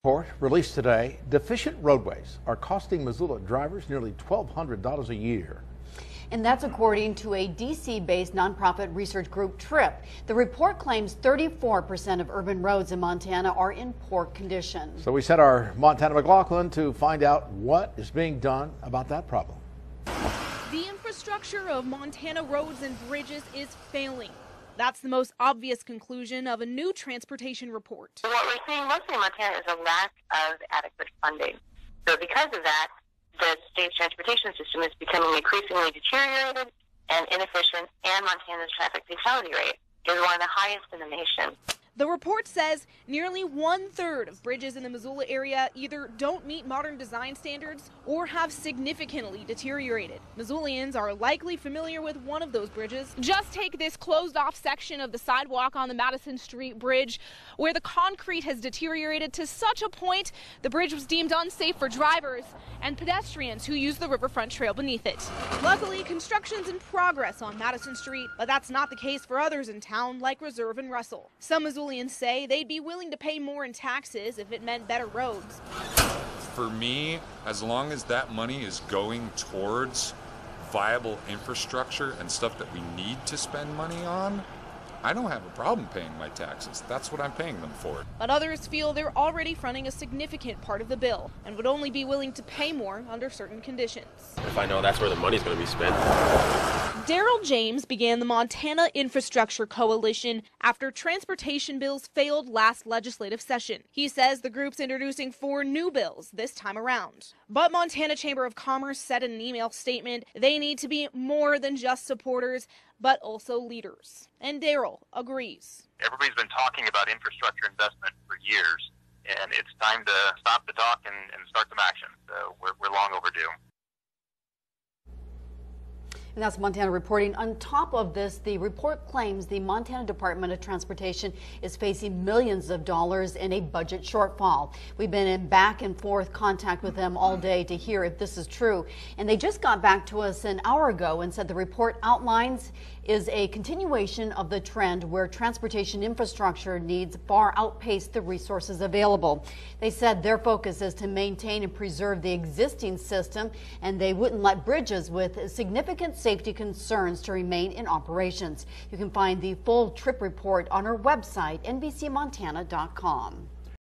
Report released today, deficient roadways are costing Missoula drivers nearly $1,200 a year. And that's according to a D.C.-based nonprofit research group, TRIP. The report claims 34% of urban roads in Montana are in poor condition. So we sent our Montana McLaughlin to find out what is being done about that problem. The infrastructure of Montana roads and bridges is failing. That's the most obvious conclusion of a new transportation report. What we're seeing mostly in Montana is a lack of adequate funding. So because of that, the state's transportation system is becoming increasingly deteriorated and inefficient, and Montana's traffic fatality rate is one of the highest in the nation. The report says nearly 1/3 of bridges in the Missoula area either don't meet modern design standards or have significantly deteriorated. Missoulians are likely familiar with one of those bridges. Just take this closed off section of the sidewalk on the Madison Street Bridge, where the concrete has deteriorated to such a point the bridge was deemed unsafe for drivers and pedestrians who use the riverfront trail beneath it. Luckily, construction's in progress on Madison Street, but that's not the case for others in town like Reserve and Russell. Some Missoulians say they'd be willing to pay more in taxes if it meant better roads. For me, as long as that money is going towards viable infrastructure and stuff that we need to spend money on, I don't have a problem paying my taxes. That's what I'm paying them for. But others feel they're already fronting a significant part of the bill and would only be willing to pay more under certain conditions. If I know that's where the money's going to be spent. Daryl James began the Montana Infrastructure Coalition after transportation bills failed last legislative session. He says the group's introducing 4 new bills this time around. But Montana Chamber of Commerce said in an email statement they need to be more than just supporters, but also leaders. And Daryl agrees. Everybody's been talking about infrastructure investment for years, and it's time to stop the talk and start some action. So we're long overdue. And that's Montana reporting. On top of this, the report claims the Montana Department of Transportation is facing millions of dollars in a budget shortfall. We've been in back and forth contact with them all day to hear if this is true. And they just got back to us an hour ago and said the report outlines is a continuation of the trend where transportation infrastructure needs far outpace the resources available. They said their focus is to maintain and preserve the existing system, and they wouldn't let bridges with significant safety concerns to remain in operations. You can find the full TRIP report on our website, NBCMontana.com.